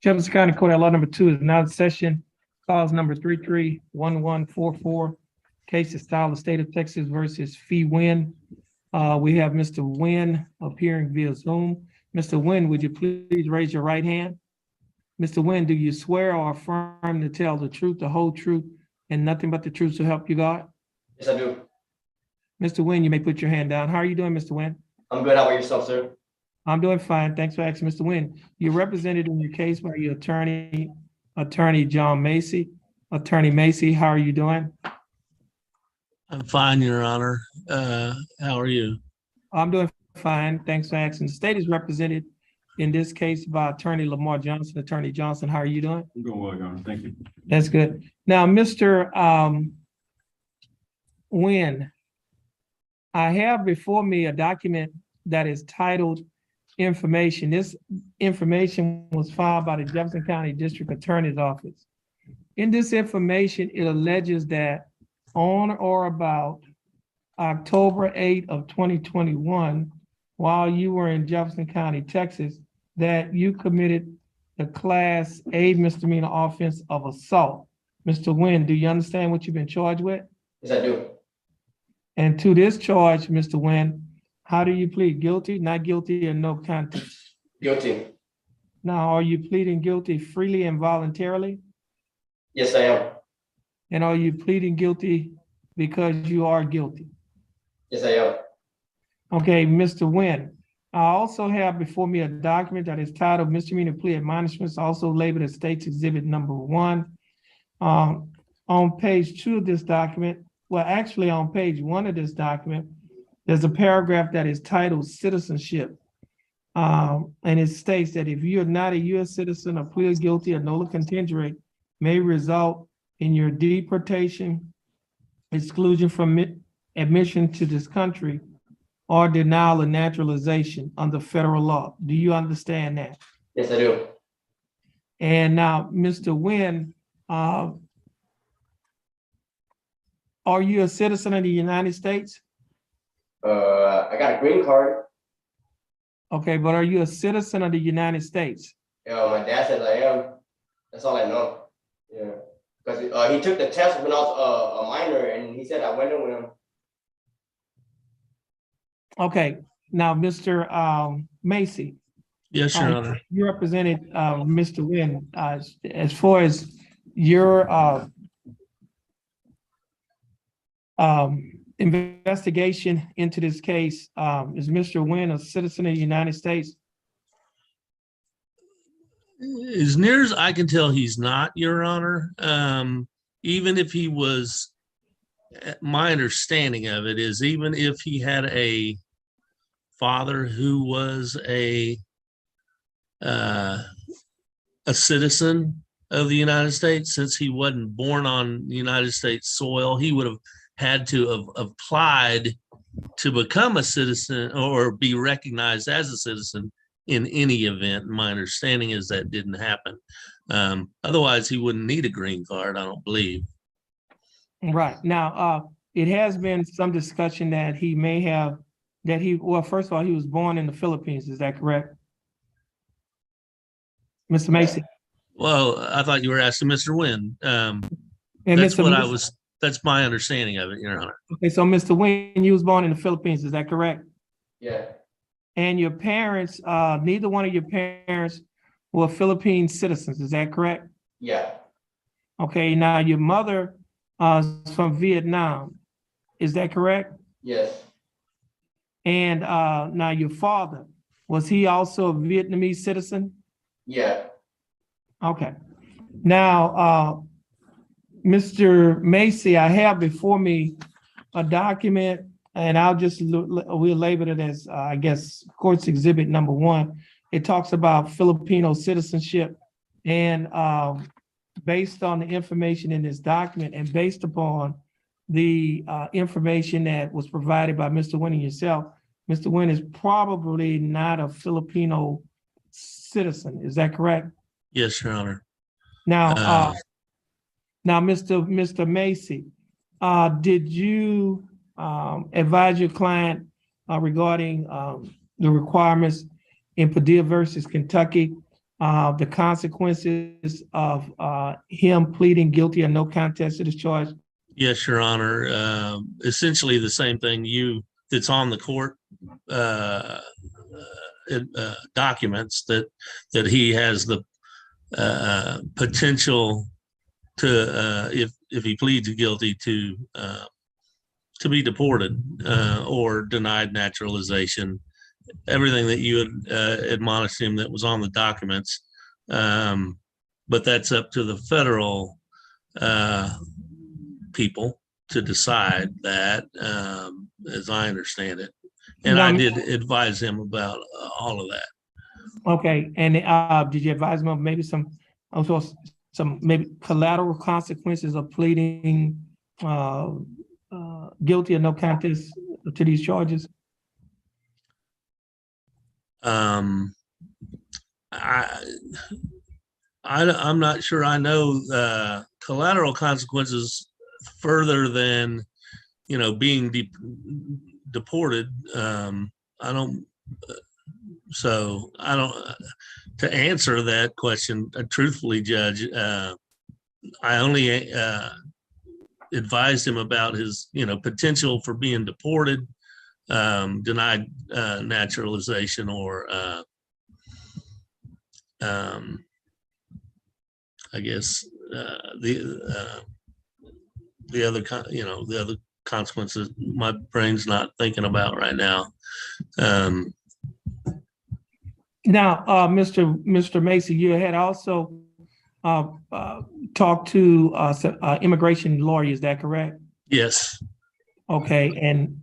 Jefferson County Court at Law number 2 is now in session. Clause number 331144. Case is style the state of Texas versus Fee Wynn. We have Mr. Wynn appearing via Zoom. Mr. Wynn, would you please raise your right hand? Mr. Wynn, do you swear or affirm to tell the truth, the whole truth, and nothing but the truth to help you God? Yes, I do. Mr. Wynn, you may put your hand down. How are you doing, Mr. Wynn? I'm good. How about yourself, sir? I'm doing fine. Thanks for asking, Mr. Wynn. You're represented in your case by your attorney John Macy. Attorney Macy, how are you doing? I'm fine, Your Honor. How are you? I'm doing fine. Thanks for asking. The state is represented in this case by Attorney Lamar Johnson. Attorney Johnson, how are you doing? I'm doing well, Your Honor. Thank you. That's good. Now, Mr. Wynn, I have before me a document that is titled information. This information was filed by the Jefferson County District Attorney's Office. In this information, it alleges that on or about October 8th of 2021, while you were in Jefferson County, Texas, that you committed the Class A misdemeanor offense of assault. Mr. Wynn, do you understand what you've been charged with? Yes, I do. And to this charge, Mr. Wynn, how do you plead? Guilty, not guilty, or no contest? Guilty. Now, are you pleading guilty freely and voluntarily? Yes, I am. And are you pleading guilty because you are guilty? Yes, I am. Okay, Mr. Wynn, I also have before me a document that is titled Misdemeanor Plea Admonishments, also labeled as State's Exhibit Number 1. On page 2 of this document, well, actually on page 1 of this document, there's a paragraph that is titled Citizenship. And it states that if you are not a U.S. citizen, a plea of guilty or nolo contendere may result in your deportation, exclusion from admission to this country, or denial of naturalization under federal law. Do you understand that? Yes, I do. And now, Mr. Wynn, are you a citizen of the United States? I got a green card. Okay, but are you a citizen of the United States? My dad says I am. That's all I know. Yeah, because he took the test when I was a minor, and he said I went in with him. Okay, now, Mr. Macy. Yes, Your Honor. You represented Mr. Wynn as far as your investigation into this case. Is Mr. Wynn a citizen of the United States? As near as I can tell, he's not, Your Honor. Even if he was, my understanding of it is, even if he had a father who was a citizen of the United States, since he wasn't born on United States soil, he would have had to have applied to become a citizen or be recognized as a citizen in any event. My understanding is that didn't happen. Otherwise, he wouldn't need a green card, I don't believe. Right. Now, it has been some discussion that he may have, well, first of all, he was born in the Philippines. Is that correct? Mr. Macy? Well, I thought you were asking Mr. Wynn. And That's Mr. what Macy, that's my understanding of it, Your Honor. okay, so Mr. Wynn, you was born in the Philippines. Is that correct? Yeah. And your parents, neither one of your parents were Philippine citizens. Is that correct? Yeah. Okay, now your mother is from Vietnam. Is that correct? Yes. And now your father, was he also a Vietnamese citizen? Yeah. Okay. Now, Mr. Macy, I have before me a document, and we'll label it as, I guess, Court's Exhibit Number 1. It talks about Filipino citizenship, and based on the information in this document and based upon the information that was provided by Mr. Wynn and yourself, Mr. Wynn is probably not a Filipino citizen. Is that correct? Yes, Your Honor. Now, Mr. Macy, did you advise your client regarding the requirements in Padilla versus Kentucky the consequences of him pleading guilty or no contest to this charge? Yes, Your Honor. Essentially the same thing that's on the court documents that he has the potential to if he pleads guilty to be deported or denied naturalization. Everything that you had admonished him that was on the documents, but that's up to the federal people to decide that, as I understand it. And Now, I did advise him about all of that. okay, and did you advise him of maybe some maybe collateral consequences of pleading guilty or no contest to these charges? I'm not sure I know collateral consequences further than, being deported. I don't. So I don't. To answer that question truthfully, Judge, I only advised him about his, potential for being deported, denied naturalization, or I guess the other, the other consequences my brain's not thinking about right now. Now, Mr. Macy, you had also talked to immigration lawyer, is that correct? Yes. Okay, and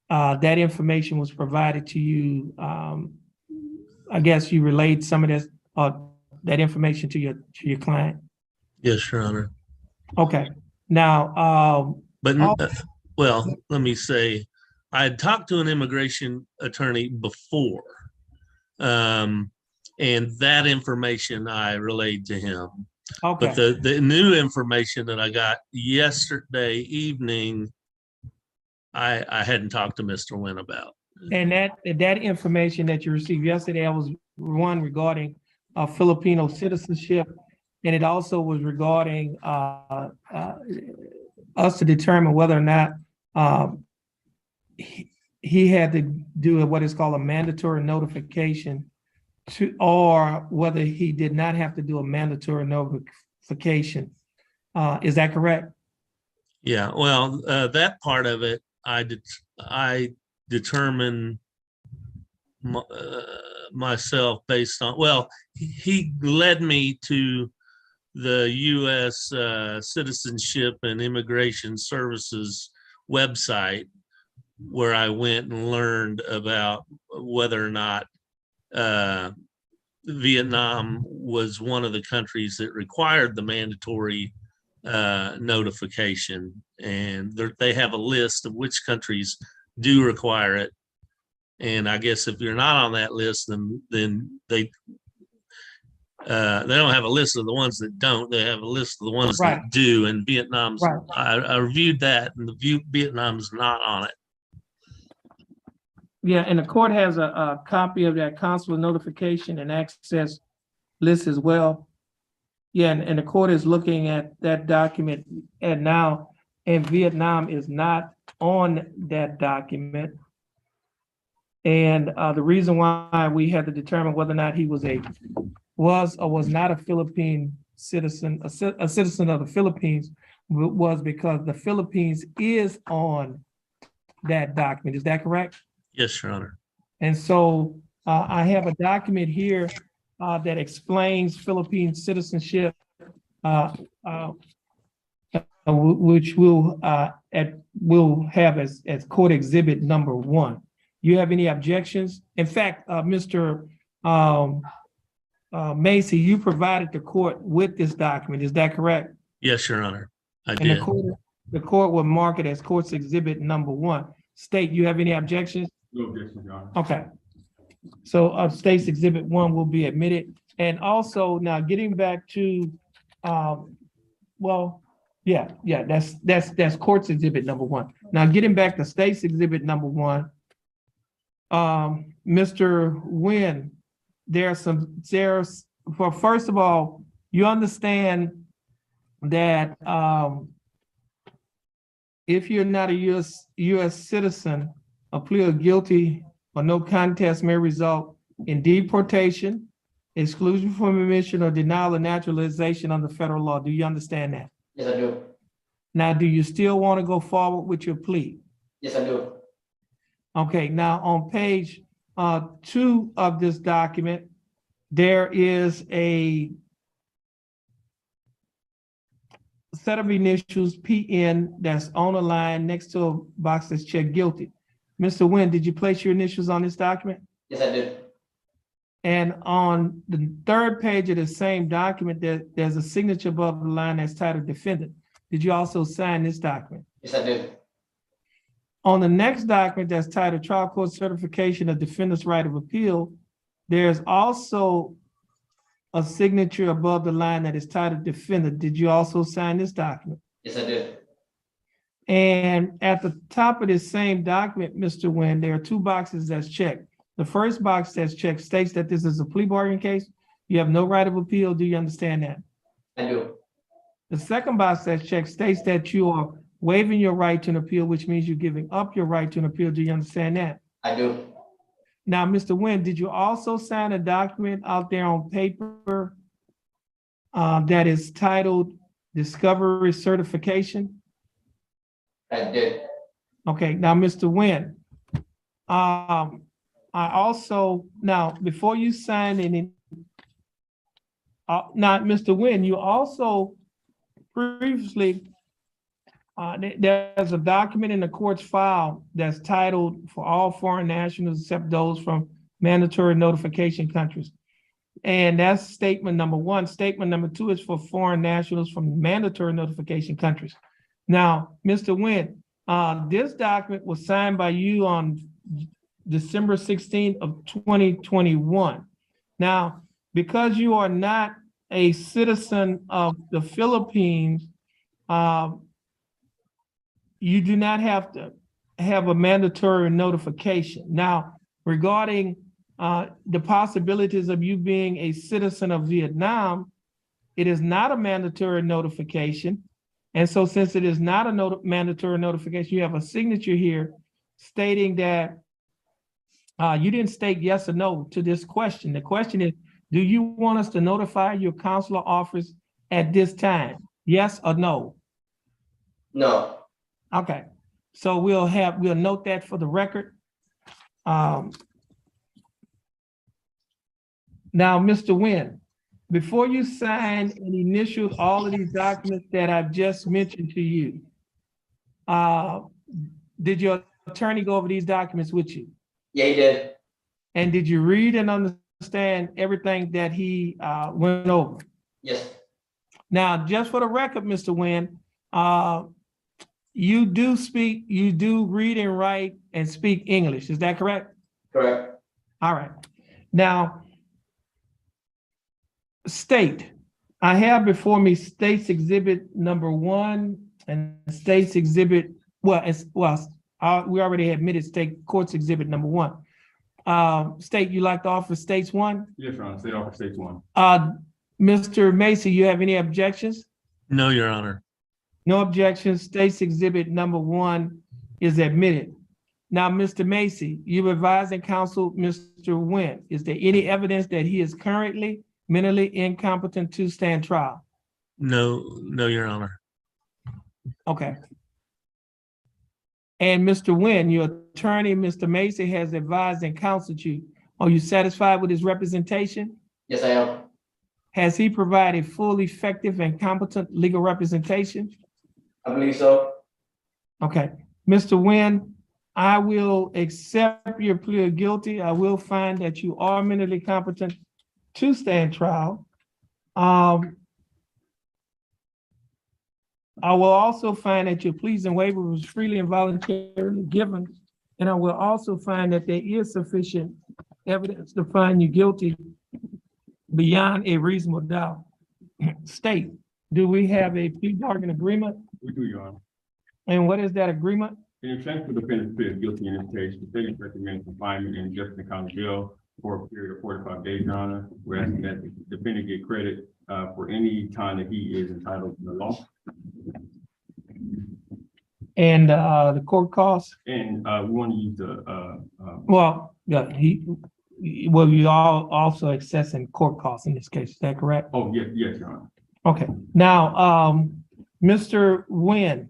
that information was provided to you. I guess you relayed some of this, that information to your client. Yes, Your Honor. Okay. Now, well, let me say, I had talked to an immigration attorney before, and that information I relayed to him. okay. But the new information that I got yesterday evening, I hadn't talked to Mr. Wynn about. And that information that you received yesterday was one regarding Filipino citizenship, and it also was regarding us to determine whether or not he had to do what is called a mandatory notification or whether he did not have to do a mandatory notification. Is that correct? Yeah, well, that part of it, I determine myself based on, well, he led me to the U.S. Citizenship and Immigration Services website, where I went and learned about whether or not Vietnam was one of the countries that required the mandatory notification, and they have a list of which countries do require it. And I guess if you're not on that list, then they don't have a list of the ones that don't. They have a list of the ones Right. that do. And Vietnam's, Right. I reviewed that, and Vietnam's not on it. Yeah, and the court has a copy of that consular notification and access list as well. Yeah, and the court is looking at that document and now, and Vietnam is not on that document. And the reason why we had to determine whether or not he was or was not a Philippine citizen, a citizen of the Philippines, was because the Philippines is on that document. Is that correct? Yes, Your Honor. And so I have a document here that explains Philippine citizenship, which we'll have as court exhibit number 1. You have any objections? In fact, Mr. Macy, you provided the court with this document. Is that correct? Yes, Your Honor. I And did. the court will mark it as court's exhibit number 1. State, you have any objections? No objection, Your Honor. Okay. So state's exhibit 1 will be admitted. And also now getting back to, that's court's exhibit number 1. Now getting back to state's exhibit number 1, Mr. Nguyen, there's first of all, you understand that if you're not a U.S. citizen, a plea of guilty or no contest may result in deportation, exclusion from admission, or denial of naturalization under federal law. Do you understand that? Yes, I do. Now, do you still want to go forward with your plea? Yes, I do. Okay, now on page 2 of this document, there is a set of initials, PN, that's on a line next to a box that's checked guilty. Mr. Nguyen, did you place your initials on this document? Yes, I did. And on the 3rd page of the same document, there's a signature above the line that's titled defendant. Did you also sign this document? Yes, I did. On the next document that's titled Trial Court Certification of Defendant's Right of Appeal, there's also a signature above the line that is titled defendant. Did you also sign this document? Yes, I did. And at the top of this same document, Mr. Nguyen, there are 2 boxes that's checked. The first box that's checked states that this is a plea bargain case. You have no right of appeal. Do you understand that? I do. The second box that's checked states that you are waiving your right to an appeal, which means you're giving up your right to an appeal. Do you understand that? I do. Now, Mr. Nguyen, did you also sign a document out there on paper that is titled Discovery Certification? I did. Okay, now, Mr. Nguyen, I also, now, before you sign any, now, Mr. Nguyen, you also previously, there's a document in the court's file that's titled for all foreign nationals except those from mandatory notification countries. And that's statement number 1. Statement number 2 is for foreign nationals from mandatory notification countries. Now, Mr. Nguyen, this document was signed by you on December 16th of 2021. Now, because you are not a citizen of the Philippines, you do not have to have a mandatory notification. Now, regarding the possibilities of you being a citizen of Vietnam, it is not a mandatory notification. And so since it is not a mandatory notification, you have a signature here stating that you didn't state yes or no to this question. The question is, do you want us to notify your consular office at this time? Yes or no? No. Okay, so we'll note that for the record. Now, Mr. Nguyen, before you sign and initial all of these documents that I've just mentioned to you, did your attorney go over these documents with you? Yeah, he did. And did you read and understand everything that he went over? Yes. Now, just for the record, Mr. Nguyen, you do read and write and speak English. Is that correct? Correct. All right. Now, I have before me State's Exhibit number 1 and State's Exhibit, we already admitted State Court's Exhibit number 1. State, you like to offer State's 1? Yes, Your Honor, State offer State's 1. Mr. Macy, you have any objections? No, Your Honor. No objections. State's Exhibit number 1 is admitted. Now, Mr. Macy, you advising counsel, Mr. Nguyen, is there any evidence that he is currently mentally incompetent to stand trial? No, Your Honor. Okay. And Mr. Nguyen, your attorney, Mr. Macy, has advised and counseled you. Are you satisfied with his representation? Yes, I am. Has he provided full, effective, and competent legal representation? I believe so. Okay. Mr. Nguyen, I will accept your plea of guilty. I will find that you are mentally competent to stand trial. I will also find that your pleas and waiver was freely and voluntarily given. And I will also find that there is sufficient evidence to find you guilty beyond a reasonable doubt. State, do we have a plea bargain agreement? We do, Your Honor. And what is that agreement? In exchange for the defendant's plea of guilty in this case, the state recommends confinement in Jefferson County Jail for a period of 45 days, Your Honor. We're asking that the defendant get credit for any time that he is entitled to the law. And the court costs? And we want to use the Well, yeah, you all also accessing court costs in this case, is that correct? oh, yes, Your Honor. Okay, now, Mr. Nguyen,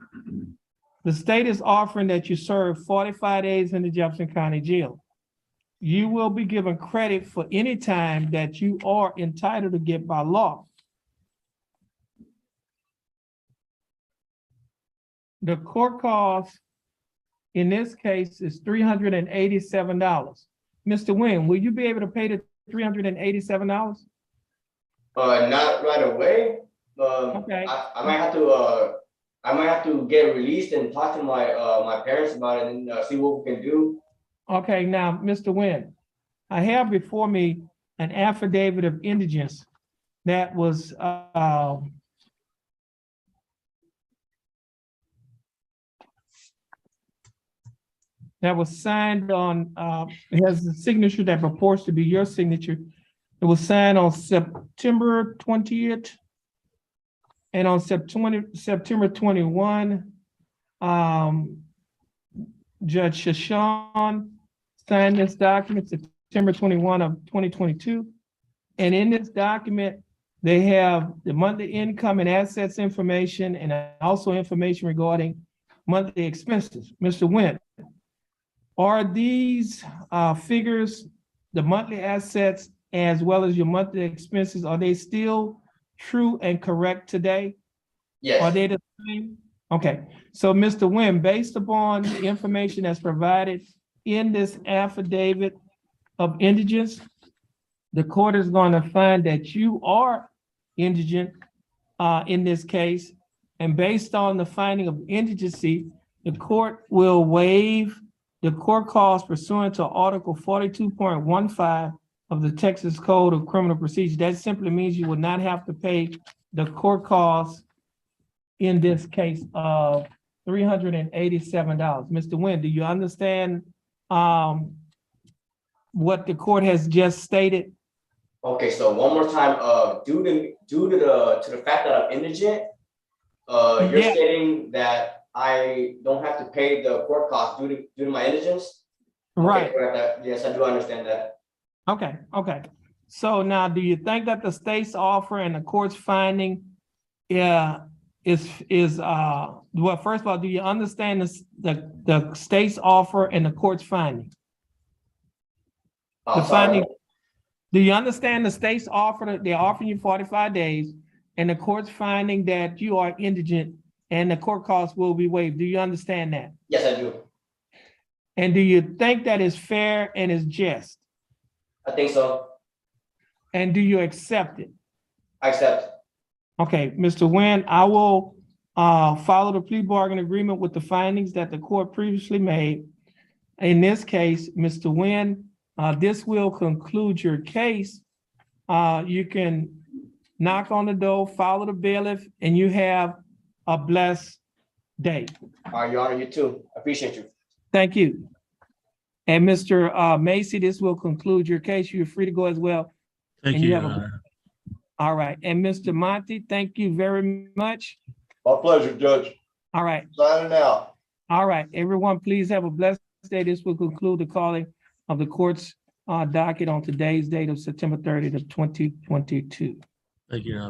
the state is offering that you serve 45 days in the Jefferson County Jail. You will be given credit for any time that you are entitled to get by law. The court cost in this case is $387. Mr. Nguyen, will you be able to pay the $387? Not right away. Okay. I might have to get released and talk to my parents about it and see what we can do. Okay, now, Mr. Nguyen, I have before me an affidavit of indigence that was signed on, it has a signature that purports to be your signature. It was signed on September 20th. And on September 21, Judge Shashan signed this document, September 21 of 2022. And in this document, they have the monthly income and assets information and also information regarding monthly expenses. Mr. Nguyen, are these figures, the monthly assets as well as your monthly expenses, are they still true and correct today? Yes. Are they the same? Okay, so Mr. Nguyen, based upon the information that's provided in this affidavit of indigence, the court is going to find that you are indigent in this case. And based on the finding of indigency, the court will waive the court costs pursuant to Article 42.15 of the Texas Code of Criminal Procedure. That simply means you will not have to pay the court costs in this case of $387. Mr. Nguyen, do you understand what the court has just stated? Okay, so one more time, due to the fact that I'm indigent, you're Yeah. stating that I don't have to pay the court costs due to my indigence? Right. Okay, yes, I do understand that. Okay, okay. So now, do you think that the state's offer and the court's finding well, first of all, do you understand the state's offer and the court's finding? The finding, do you understand the state's offer, they're offering you 45 days and the court's finding that you are indigent and the court costs will be waived? Do you understand that? Yes, I do. And do you think that is fair and is just? I think so. And do you accept it? I accept. Okay, Mr. Nguyen, I will follow the plea bargain agreement with the findings that the court previously made. In this case, Mr. Nguyen, this will conclude your case. You can knock on the door, follow the bailiff, and you have a blessed day. All right, Your Honor, you too. I appreciate you. Thank you. And Mr. Macy, this will conclude your case. You're free to go as well. Thank And you, you Your have a- Honor. All right, and Mr. Monty, thank you very much. My pleasure, Judge. All right, Signing out. all right, everyone, please have a blessed day. This will conclude the calling of the court's docket on today's date of September 30th of 2022. Thank you, Your Honor.